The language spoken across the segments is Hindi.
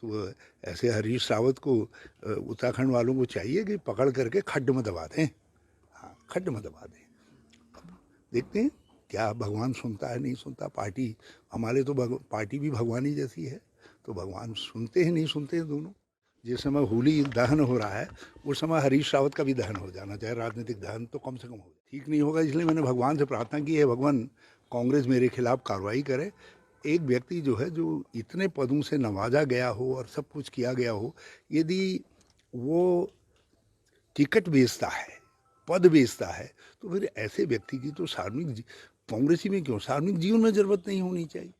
तो ऐसे हरीश रावत को उत्तराखंड वालों को चाहिए कि पकड़ करके खड्ड में दबा दें। हाँ, खड्ड में दबा दें। अब देखते हैं क्या भगवान सुनता है नहीं सुनता। पार्टी हमारे तो पार्टी भी भगवानी जैसी है, तो भगवान सुनते हैं नहीं सुनते हैं दोनों। जिस समय होली दहन हो रहा है उस समय हरीश रावत का भी दहन हो जाना चाहिए, राजनीतिक दहन तो कम से कम हो। ठीक नहीं होगा, इसलिए मैंने भगवान से प्रार्थना की है, भगवान कांग्रेस मेरे खिलाफ कार्रवाई करे। एक व्यक्ति जो है, जो इतने पदों से नवाजा गया हो और सब कुछ किया गया हो, यदि वो टिकट बेचता है, पद बेचता है, तो फिर ऐसे व्यक्ति की तो सार्वजनिक कांग्रेसी में क्यों, सार्वजनिक जीवन में जरूरत नहीं होनी चाहिए।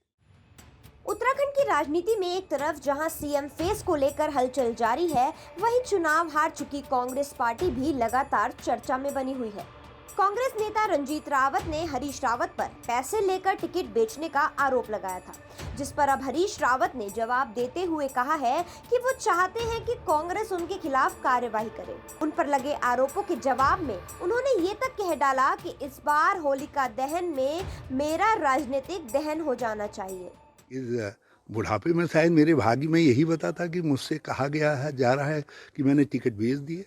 उत्तराखंड की राजनीति में एक तरफ जहां सीएम फेस को लेकर हलचल जारी है, वहीं चुनाव हार चुकी कांग्रेस पार्टी भी लगातार चर्चा में बनी हुई है। कांग्रेस नेता रंजीत रावत ने हरीश रावत पर पैसे लेकर टिकट बेचने का आरोप लगाया था, जिस पर अब हरीश रावत ने जवाब देते हुए कहा है कि वो चाहते हैं कि कांग्रेस उनके खिलाफ कार्यवाही करे। उन पर लगे आरोपों के जवाब में उन्होंने ये तक कह डाला कि इस बार होलिका दहन में मेरा राजनीतिक दहन हो जाना चाहिए। इस बुढ़ापे में शायद मेरे भाग्य में यही बता था कि मुझसे कहा गया है, जा रहा है कि मैंने टिकट बेच दिए।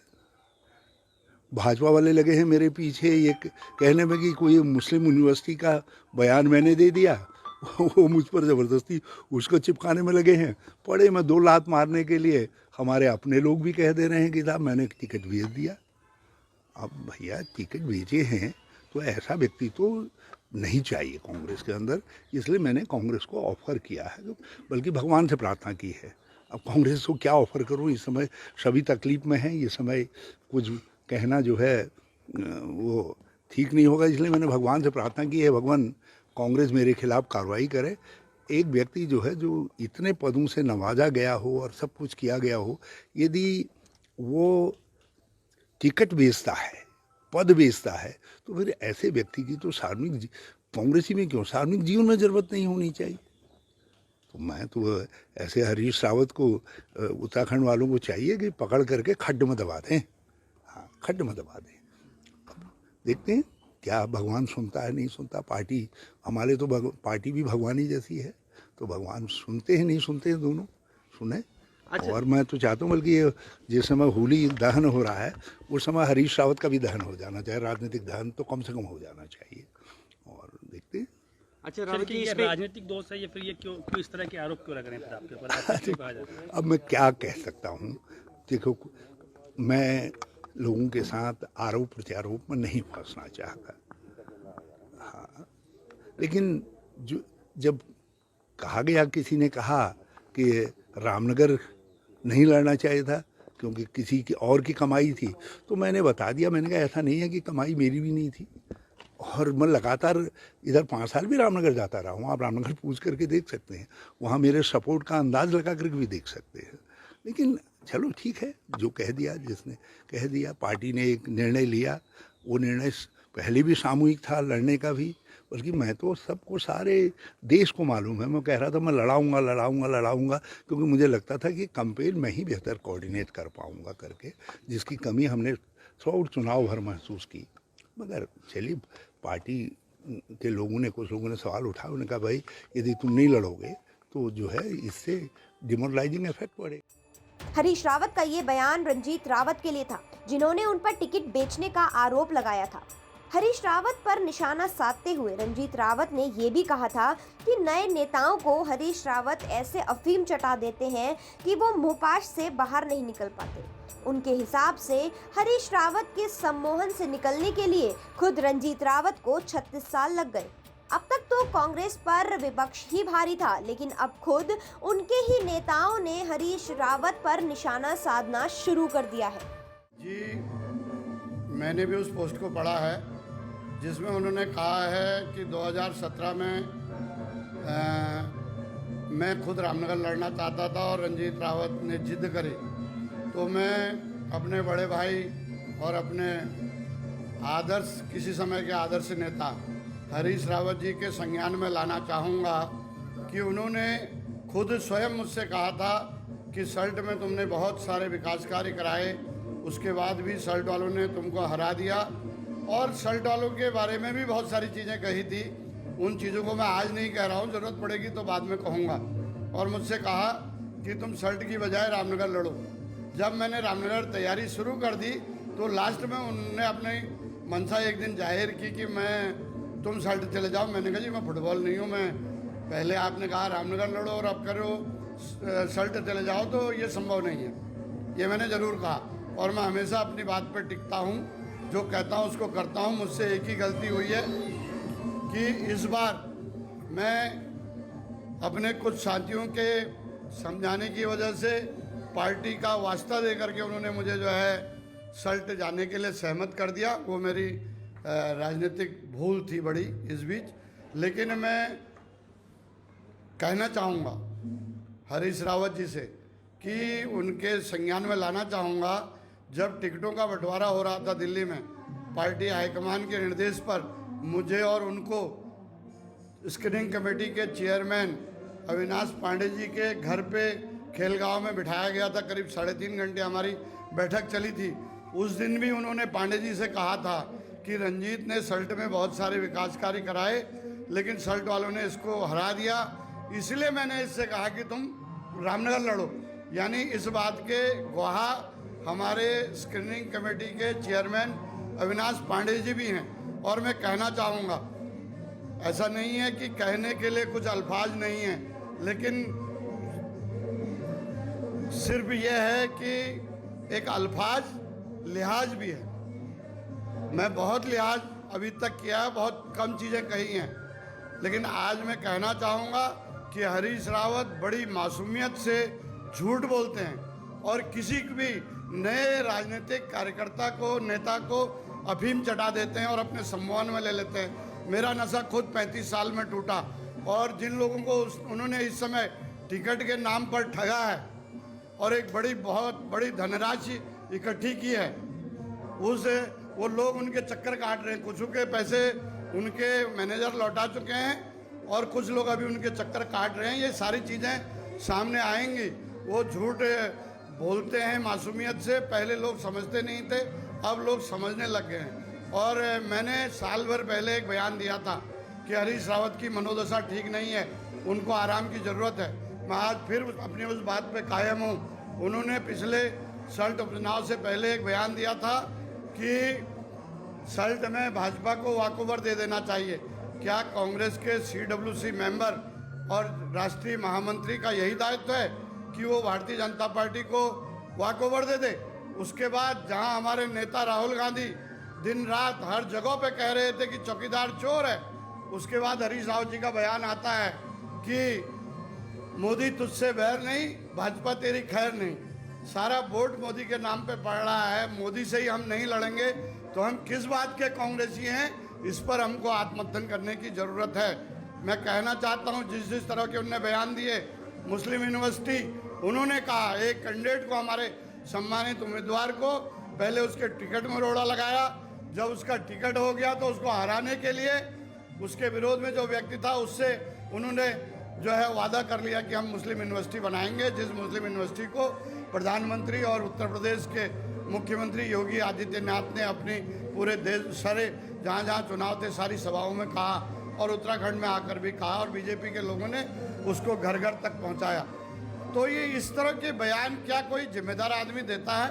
भाजपा वाले लगे हैं मेरे पीछे ये कहने में कि कोई मुस्लिम यूनिवर्सिटी का बयान मैंने दे दिया, वो मुझ पर ज़बरदस्ती उसको चिपकाने में लगे हैं। पड़े मैं 2 लात मारने के लिए, हमारे अपने लोग भी कह दे रहे हैं कि साहब मैंने टिकट बेच दिया। अब भैया टिकट बेचे हैं तो ऐसा व्यक्ति तो नहीं चाहिए कांग्रेस के अंदर, इसलिए मैंने कांग्रेस को ऑफर किया है, बल्कि भगवान से प्रार्थना की है। अब कांग्रेस को क्या ऑफर करूं, इस समय सभी तकलीफ में हैं, ये समय कुछ कहना जो है वो ठीक नहीं होगा, इसलिए मैंने भगवान से प्रार्थना की है, भगवान कांग्रेस मेरे खिलाफ कार्रवाई करे। एक व्यक्ति जो है, जो इतने पदों से नवाजा गया हो और सब कुछ किया गया हो, यदि वो टिकट बेचता है, पद बेचता है, तो फिर ऐसे व्यक्ति की तो सार्वजनिक कांग्रेसी में क्यों, सार्वजनिक जीवन में जरूरत नहीं होनी चाहिए। तो मैं तो ऐसे हरीश रावत को उत्तराखंड वालों को चाहिए कि पकड़ करके खड्ड में दबा दें। हाँ, खड्ड में दबा दें। अब देखते हैं क्या भगवान सुनता है नहीं सुनता। पार्टी हमारे तो पार्टी भी भगवानी जैसी है, तो भगवान सुनते हैं नहीं सुनते हैं दोनों, सुने। अच्छा। और मैं तो चाहता हूँ बल्कि जिस समय होली दहन हो रहा है उस समय हरीश रावत का भी दहन हो जाना चाहिए, राजनीतिक दहन तो कम से कम हो जाना चाहिए। और देखते हैं। अच्छा रावत जी, इसमें राजनीतिक दोष है, ये फिर ये क्यों इस तरह के आरोप क्यों लग रहे हैं आपके ऊपर? अब मैं क्या कह सकता हूँ, देखो मैं लोगों के साथ आरोप प्रत्यारोप में नहीं फंसना चाहता। हाँ, लेकिन जब कहा गया, किसी ने कहा कि रामनगर नहीं लड़ना चाहिए था क्योंकि किसी की और की कमाई थी, तो मैंने बता दिया, मैंने कहा ऐसा नहीं है कि कमाई मेरी भी नहीं थी, और मैं लगातार इधर 5 साल भी रामनगर जाता रहा हूँ। आप रामनगर पूछ करके देख सकते हैं, वहाँ मेरे सपोर्ट का अंदाज लगा करके भी देख सकते हैं। लेकिन चलो ठीक है, जो कह दिया, जिसने कह दिया, पार्टी ने एक निर्णय लिया, वो निर्णय पहले भी सामूहिक था लड़ने का भी, बल्कि मैं तो सबको, सारे देश को मालूम है, मैं कह रहा था मैं लड़ाऊंगा, क्योंकि मुझे लगता था कि कैंपेन में ही बेहतर कोऑर्डिनेट कर पाऊंगा करके, जिसकी कमी हमने थ्रू चुनाव भर महसूस की। मगर चलिए, पार्टी के लोगों ने, कुछ लोगों ने सवाल उठाया, उन्होंने कहा भाई यदि तुम नहीं लड़ोगे तो जो है इससे डिमोरलाइजिंग इफेक्ट पड़ेगा। हरीश रावत का ये बयान रंजीत रावत के लिए था, जिन्होंने उन पर टिकट बेचने का आरोप लगाया था। हरीश रावत पर निशाना साधते हुए रंजीत रावत ने ये भी कहा था कि नए नेताओं को हरीश रावत ऐसे अफीम चटा देते हैं कि वो मुंहपाश से बाहर नहीं निकल पाते। उनके हिसाब से हरीश रावत के सम्मोहन से निकलने के लिए खुद रंजीत रावत को 36 साल लग गए। अब तक तो कांग्रेस पर विपक्ष ही भारी था, लेकिन अब खुद उनके ही नेताओं ने हरीश रावत पर निशाना साधना शुरू कर दिया है। जी, मैंने भी उस पोस्ट को पढ़ा है जिसमें उन्होंने कहा है कि 2017 में मैं खुद रामनगर लड़ना चाहता था और रंजीत रावत ने जिद करी, तो मैं अपने बड़े भाई और अपने आदर्श, किसी समय के आदर्श नेता हरीश रावत जी के संज्ञान में लाना चाहूँगा कि उन्होंने खुद स्वयं मुझसे कहा था कि सल्ट में तुमने बहुत सारे विकास कार्य कराए, उसके बाद भी सल्ट वालों ने तुमको हरा दिया, और सल्ट वालों के बारे में भी बहुत सारी चीज़ें कही थी। उन चीज़ों को मैं आज नहीं कह रहा हूँ, ज़रूरत पड़ेगी तो बाद में कहूँगा। और मुझसे कहा कि तुम शर्ट की बजाय रामनगर लड़ो। जब मैंने रामनगर तैयारी शुरू कर दी तो लास्ट में उन्होंने अपनी मंशा एक दिन जाहिर की कि तुम शर्ट चले जाओ। मैंने कहा जी मैं फुटबॉल नहीं हूँ, मैं पहले आपने कहा रामनगर लड़ो और अब करो शर्ट चले जाओ, तो ये संभव नहीं है। ये मैंने ज़रूर कहा और मैं हमेशा अपनी बात पर टिकता हूँ, जो कहता हूँ उसको करता हूँ। मुझसे एक ही गलती हुई है कि इस बार मैं अपने कुछ साथियों के समझाने की वजह से पार्टी का वास्ता दे करके उन्होंने मुझे जो है शर्ट जाने के लिए सहमत कर दिया। वो मेरी राजनीतिक भूल थी बड़ी इस बीच। लेकिन मैं कहना चाहूँगा हरीश रावत जी से कि उनके संज्ञान में लाना चाहूँगा, जब टिकटों का बंटवारा हो रहा था दिल्ली में, पार्टी हाईकमान के निर्देश पर मुझे और उनको स्क्रीनिंग कमेटी के चेयरमैन अविनाश पांडे जी के घर पे खेलगांव में बिठाया गया था। करीब 3.5 घंटे हमारी बैठक चली थी। उस दिन भी उन्होंने पांडे जी से कहा था कि रंजीत ने सल्ट में बहुत सारे विकास कार्य कराए, लेकिन सल्ट वालों ने इसको हरा दिया, इसलिए मैंने इससे कहा कि तुम रामनगर लड़ो। यानी इस बात के गवाह हमारे स्क्रीनिंग कमेटी के चेयरमैन अविनाश पांडे जी भी हैं। और मैं कहना चाहूँगा, ऐसा नहीं है कि कहने के लिए कुछ अल्फाज नहीं हैं, लेकिन सिर्फ यह है कि एक अल्फाज लिहाज भी है। मैं बहुत लिहाज अभी तक किया है, बहुत कम चीज़ें कही हैं, लेकिन आज मैं कहना चाहूँगा कि हरीश रावत बड़ी मासूमियत से झूठ बोलते हैं और किसी भी नए राजनीतिक कार्यकर्ता को, नेता को अफीम चटा देते हैं और अपने सम्मान में ले लेते हैं। मेरा नशा खुद 35 साल में टूटा, और जिन लोगों को उन्होंने इस समय टिकट के नाम पर ठगा है और एक बहुत बड़ी धनराशि इकट्ठी की है, वो लोग उनके चक्कर काट रहे हैं। कुछ के पैसे उनके मैनेजर लौटा चुके हैं और कुछ लोग अभी उनके चक्कर काट रहे हैं। ये सारी चीज़ें सामने आएंगी। वो झूठ बोलते हैं मासूमियत से, पहले लोग समझते नहीं थे, अब लोग समझने लग गए हैं। और मैंने साल भर पहले एक बयान दिया था कि हरीश रावत की मनोदशा ठीक नहीं है, उनको आराम की ज़रूरत है। मैं आज फिर अपनी उस बात पे कायम हूँ। उन्होंने पिछले सल्ट उपचुनाव से पहले एक बयान दिया था कि सल्ट में भाजपा को वॉकओवर दे देना चाहिए। क्या कांग्रेस के CWC मेंबर और राष्ट्रीय महामंत्री का यही दायित्व है कि वो भारतीय जनता पार्टी को वॉकओवर दे दे? उसके बाद जहां हमारे नेता राहुल गांधी दिन रात हर जगह पे कह रहे थे कि चौकीदार चोर है, उसके बाद हरीश रावत जी का बयान आता है कि मोदी तुझसे बैर नहीं, भाजपा तेरी खैर नहीं। सारा वोट मोदी के नाम पे पड़ रहा है, मोदी से ही हम नहीं लड़ेंगे तो हम किस बात के कांग्रेसी हैं? इस पर हमको आत्ममंथन करने की ज़रूरत है। मैं कहना चाहता हूँ, जिस तरह के उन्होंने बयान दिए, मुस्लिम यूनिवर्सिटी, उन्होंने कहा एक कैंडिडेट को, हमारे सम्मानित उम्मीदवार को, पहले उसके टिकट में रोड़ा लगाया, जब उसका टिकट हो गया तो उसको हराने के लिए उसके विरोध में जो व्यक्ति था उससे उन्होंने जो है वादा कर लिया कि हम मुस्लिम यूनिवर्सिटी बनाएंगे, जिस मुस्लिम यूनिवर्सिटी को प्रधानमंत्री और उत्तर प्रदेश के मुख्यमंत्री योगी आदित्यनाथ ने अपनी पूरे देश सारे जहाँ चुनाव थे सारी सभाओं में कहा और उत्तराखंड में आकर भी कहा, और बीजेपी के लोगों ने उसको घर घर तक पहुँचाया। तो ये इस तरह के बयान क्या कोई जिम्मेदार आदमी देता है?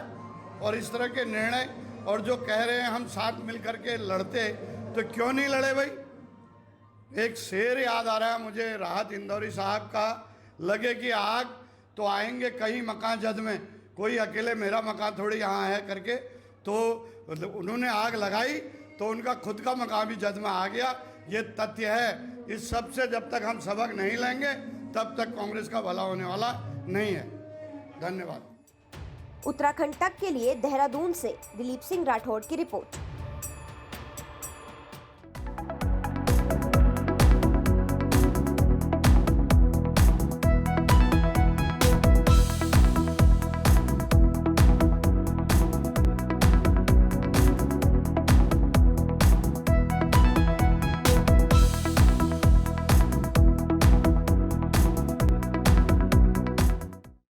और इस तरह के निर्णय, और जो कह रहे हैं हम साथ मिल करके लड़ते, तो क्यों नहीं लड़े भाई? एक शेर याद आ रहा है मुझे राहत इंदौरी साहब का, लगे कि आग तो आएंगे कहीं मकान जद में, कोई अकेले मेरा मकान थोड़ी यहाँ है करके। तो उन्होंने आग लगाई तो उनका खुद का मकान भी जद में आ गया। ये तथ्य है। इस सब से जब तक हम सबक नहीं लेंगे तब तक कांग्रेस का भला होने वाला नहीं है। धन्यवाद। उत्तराखंड तक के लिए देहरादून से दिलीप सिंह राठौड़ की रिपोर्ट।